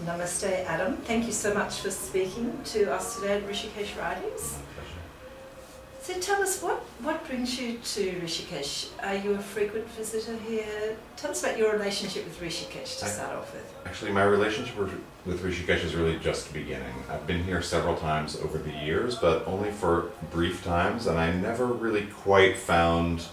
Namaste, Adam. Thank you so much for speaking to us today at Rishikeshwritings. So tell us, what brings you to Rishikesh? Are you a frequent visitor here? Tell us about your relationship with Rishikesh to start off with. Actually, my relationship with Rishikesh is really just beginning. I've been here several times over the years, but only for brief times, and I never really quite found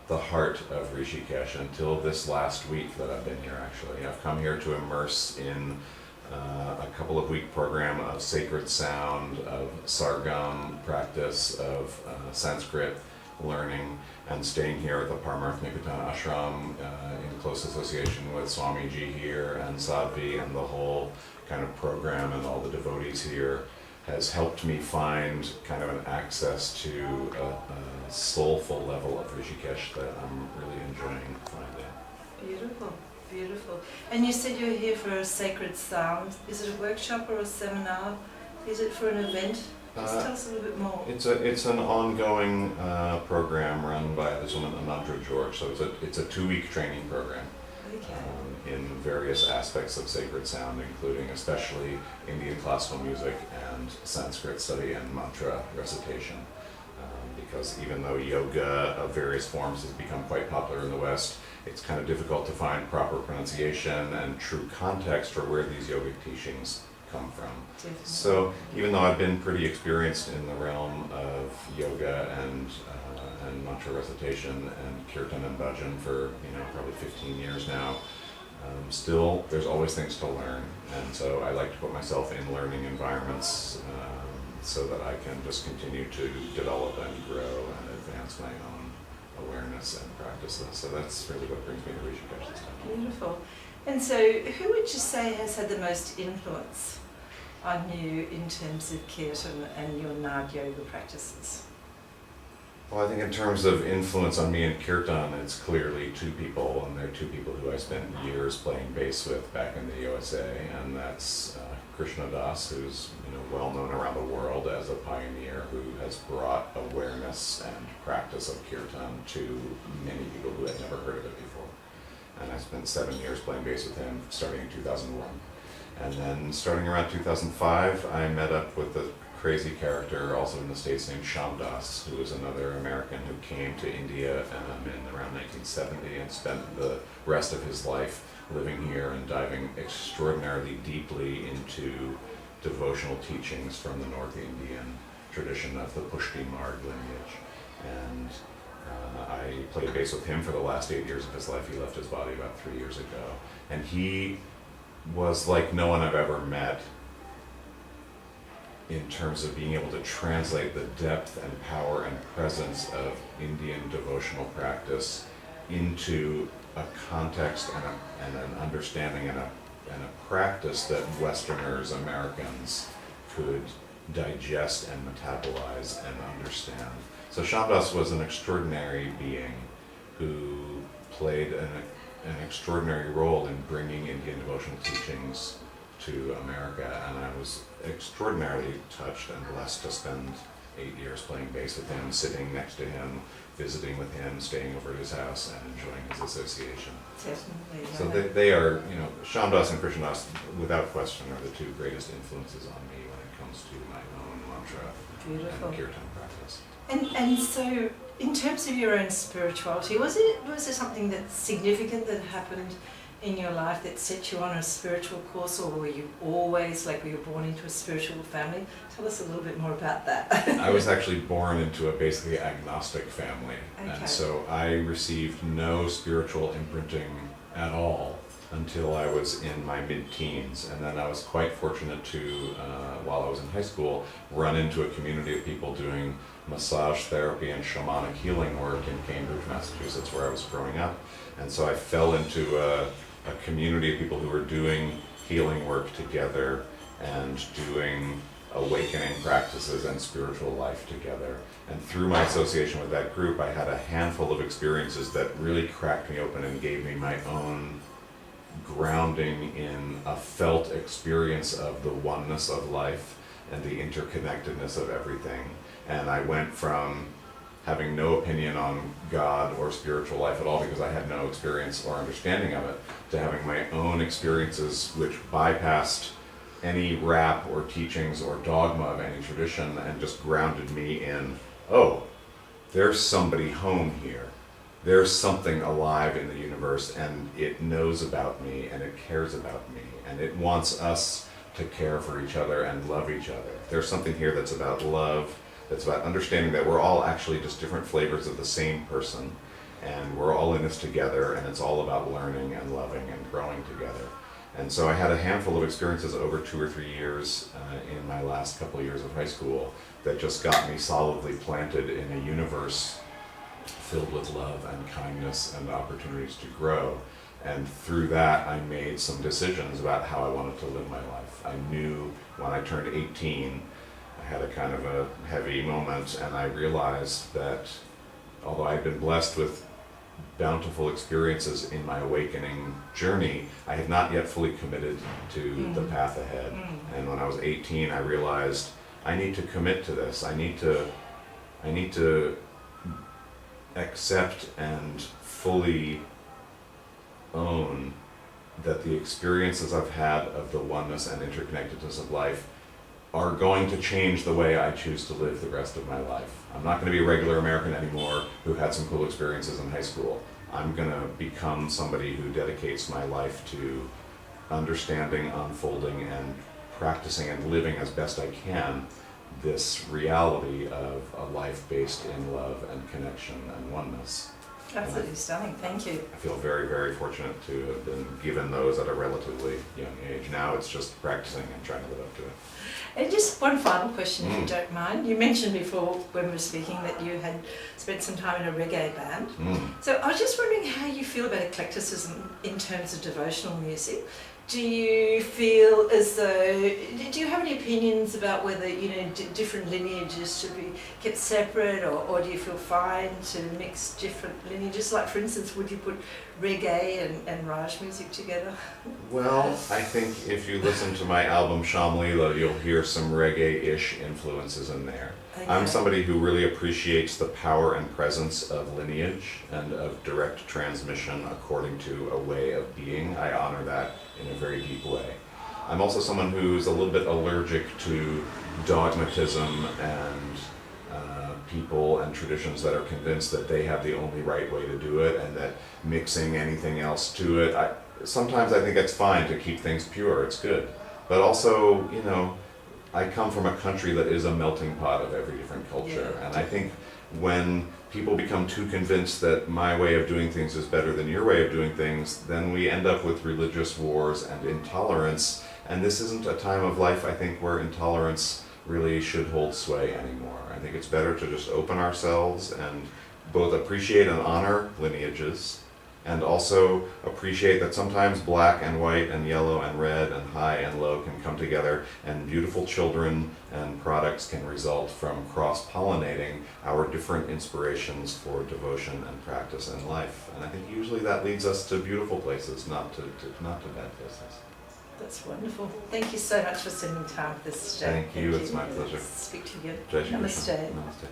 the heart of Rishikesh until this last week that I've been here, actually. I've come here to immerse in a couple of week program of sacred sound, of sargam practice, of Sanskrit learning, and staying here at the Parmarth Niketan Ashram in close association with Swamiji here and Sadhvi, and the whole kind of program and all the devotees here has helped me find kind of an access to a soulful level of Rishikesh that I'm really enjoying finding. Beautiful, beautiful. And you said you're here for a sacred sound. Is it a workshop or a seminar? Is it for an event? Just tell us a little bit more. It's an ongoing program run by this woman, Anandra George. So it's a 2-week training program. Okay. In various aspects of sacred sound, including especially Indian classical music and Sanskrit study and mantra recitation. Because even though yoga of various forms has become quite popular in the West, it's kind of difficult to find proper pronunciation and true context for where these yogic teachings come from. Definitely. So even though I've been pretty experienced in the realm of yoga and mantra recitation and kirtan and bhajan for probably 15 years now, still there's always things to learn, and so I like to put myself in learning environments so that I can just continue to develop and grow and advance my own awareness and practices. So that's really what brings me to Rishikesh this time. Beautiful. And so who would you say has had the most influence on you in terms of kirtan and your Nad yoga practices? Well, I think in terms of influence on me in kirtan, it's clearly 2 people, and they're 2 people who I spent years playing bass with back in the USA, and that's Krishna Das, who's well known around the world as a pioneer who has brought awareness and practice of kirtan to many people who had never heard of it before. And I spent 7 years playing bass with him, starting in 2001. And then starting around 2005, I met up with a crazy character also in the States named Shyam Das, who was another American who came to India in around 1970 and spent the rest of his life living here and diving extraordinarily deeply into devotional teachings from the North Indian tradition of the Pushti Marg lineage. And I played bass with him for the last 8 years of his life. He left his body about 3 years ago. And he was like no one I've ever met in terms of being able to translate the depth and power and presence of Indian devotional practice into a context and an understanding and a practice that Westerners, Americans, could digest and metabolize and understand. So Shyam Das was an extraordinary being who played an extraordinary role in bringing Indian devotional teachings to America, and I was extraordinarily touched and blessed to spend 8 years playing bass with him, sitting next to him, visiting with him, staying over at his house, and enjoying his association. Definitely. So they are, Shyam Das and Krishna Das, without question, are the 2 greatest influences on me when it comes to my own mantra Beautiful. and kirtan practice. And so, in terms of your own spirituality, was there something that's significant that happened in your life that set you on a spiritual course, or were you always, were you born into a spiritual family? Tell us a little bit more about that. I was actually born into a basically agnostic family, Okay. and so I received no spiritual imprinting at all until I was in my mid-teens, and then I was quite fortunate to, while I was in high school, run into a community of people doing massage therapy and shamanic healing work in Cambridge, Massachusetts, where I was growing up. And so I fell into a community of people who were doing healing work together and doing awakening practices and spiritual life together. And through my association with that group, I had a handful of experiences that really cracked me open and gave me my own grounding in a felt experience of the oneness of life and the interconnectedness of everything. And I went from having no opinion on God or spiritual life at all because I had no experience or understanding of it, to having my own experiences which bypassed any rap or teachings or dogma of any tradition and just grounded me in, oh, there's somebody home here. There's something alive in the universe, and it knows about me, and it cares about me, and it wants us to care for each other and love each other. There's something here that's about love, that's about understanding that we're all actually just different flavors of the same person, and we're all in this together, and it's all about learning and loving and growing together. And so I had a handful of experiences over 2 or 3 years in my last couple of years of high school that just got me solidly planted in a universe filled with love and kindness and opportunities to grow. And through that, I made some decisions about how I wanted to live my life. I knew when I turned 18, I had a kind of a heavy moment, and I realized that although I'd been blessed with bountiful experiences in my awakening journey, I had not yet fully committed to the path ahead. And when I was 18, I realized I need to commit to this. I need to accept and fully own that the experiences I've had of the oneness and interconnectedness of life are going to change the way I choose to live the rest of my life. I'm not going to be a regular American anymore who had some cool experiences in high school. I'm going to become somebody who dedicates my life to understanding, unfolding, and practicing and living as best I can this reality of a life based in love and connection and oneness. Absolutely stunning, thank you. I feel very, very fortunate to have been given those at a relatively young age. Now it's just practicing and trying to live up to it. And just one final question, if you don't mind. You mentioned before when we were speaking that you had spent some time in a reggae band. So I was just wondering how you feel about eclecticism in terms of devotional music. Do you feel as though, do you have any opinions about whether, different lineages should be kept separate, or do you feel fine to mix different lineages? Like, for instance, would you put reggae and Raj music together? Well, I think if you listen to my album Sham Leela, you'll hear some reggae-ish influences in there. Okay. I'm somebody who really appreciates the power and presence of lineage and of direct transmission according to a way of being. I honor that in a very deep way. I'm also someone who's a little bit allergic to dogmatism and people and traditions that are convinced that they have the only right way to do it and that mixing anything else to it. Sometimes I think it's fine to keep things pure, it's good. But also, I come from a country that is a melting pot of every different culture. Yeah. And I think when people become too convinced that my way of doing things is better than your way of doing things, then we end up with religious wars and intolerance. And this isn't a time of life, I think, where intolerance really should hold sway anymore. I think it's better to just open ourselves and both appreciate and honor lineages, and also appreciate that sometimes black and white and yellow and red and high and low can come together, and beautiful children and products can result from cross-pollinating our different inspirations for devotion and practice in life. And I think usually that leads us to beautiful places, not to bad places. That's wonderful. Thank you so much for spending time with us today. Thank you. It's my pleasure. Speak to you. Namaste. Namaste.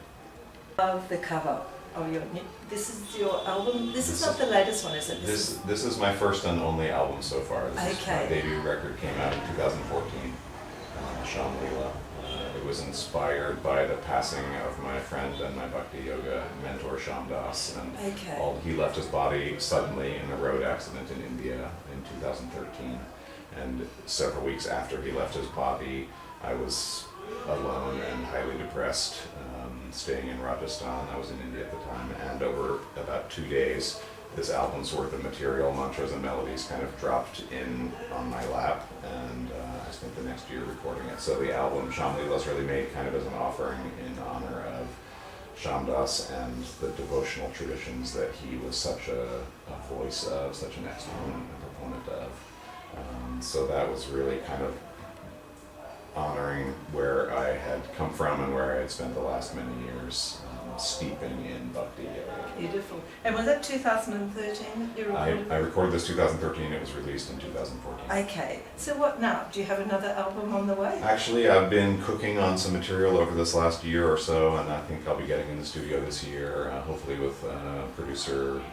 Love the cover of your. This is your album. This is not the latest one, is it? This is my first and only album so far. This is my debut record, came out in 2014. Sham Leela. It was inspired by the passing of my friend and my bhakti yoga mentor Sham Das, and he left his body suddenly in a road accident in India in 2013. And several weeks after he left his body, I was alone and highly depressed, staying in Rajasthan. I was in India at the time, and over about 2 days, this album's worth of material, mantras and melodies, kind of dropped in on my lap, and I spent the next year recording it. So the album, Sham Leela, is really made kind of as an offering in honor of Sham Das and the devotional traditions that he was such a voice of, such an exponent and proponent of. So that was really kind of honoring where I had come from and where I had spent the last many years. steeping in bhakti yoga. Beautiful. And was that 2013 that you recorded? I recorded this 2013, it was released in 2014. Okay, so what now? Do you have another album on the way? Actually, I've been cooking on some material over this last year or so, and I think I'll be getting in the studio this year, hopefully with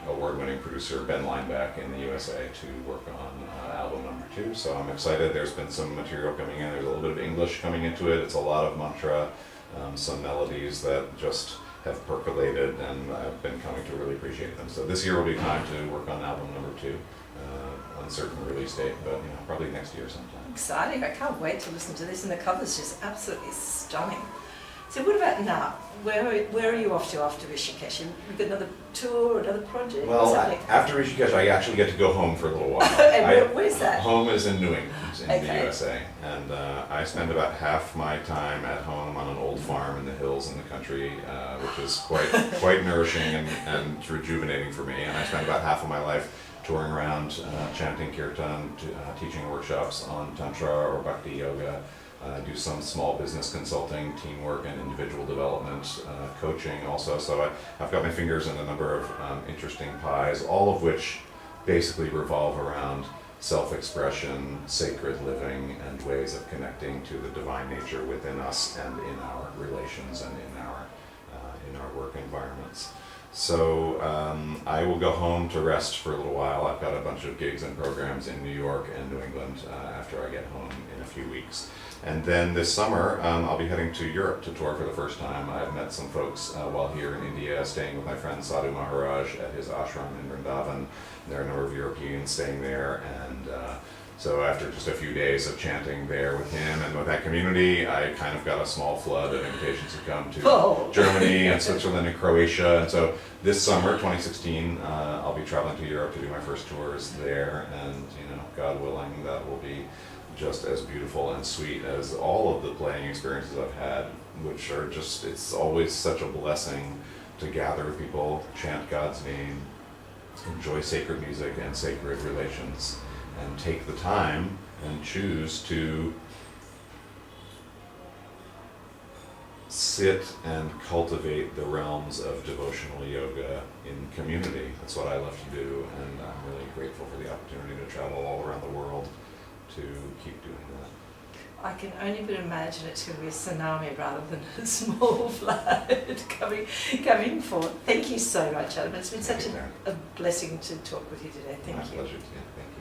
award-winning producer Ben Lineback in the USA to work on album number 2. So I'm excited. There's been some material coming in. There's a little bit of English coming into it. It's a lot of mantra, some melodies that just have percolated, and I've been coming to really appreciate them. So this year will be time to work on album number 2. Uncertain release date, but probably next year sometime. Exciting. I can't wait to listen to this, and the cover's just absolutely stunning. So what about now? Where are you off to after Rishikesh? You've got another tour, another project? Well, after Rishikesh, I actually get to go home for a little while. And where's that? Home is in New England, in the Okay. USA, and I spend about half my time at home on an old farm in the hills in the country, which is quite nourishing and rejuvenating for me. And I spend about half of my life touring around, chanting kirtan, teaching workshops on tantra or bhakti yoga. Do some small business consulting, teamwork and individual development, coaching also. So I've got my fingers in a number of interesting pies, all of which basically revolve around self-expression, sacred living, and ways of connecting to the divine nature within us and in our relations and in our work environments. So I will go home to rest for a little while. I've got a bunch of gigs and programs in New York and New England after I get home in a few weeks. And then this summer, I'll be heading to Europe to tour for the first time. I've met some folks while here in India, staying with my friend Sadhu Maharaj at his ashram in Vrindavan. There are a number of Europeans staying there, and so after just a few days of chanting there with him and with that community, I kind of got a small flood of invitations to come to Germany and Switzerland and Croatia. And so this summer, 2016, I'll be traveling to Europe to do my first tours there, and God willing, that will be just as beautiful and sweet as all of the playing experiences I've had, which are just, it's always such a blessing to gather with people, chant God's name, enjoy sacred music and sacred relations, and take the time and choose to sit and cultivate the realms of devotional yoga in community. That's what I love to do, and I'm really grateful for the opportunity to travel all around the world to keep doing that. I can only but imagine it's going to be a tsunami rather than a small flood coming forward. Thank you so much, Adam. It's been such a blessing to talk with you today. Thank you. My pleasure. Yeah, thank you.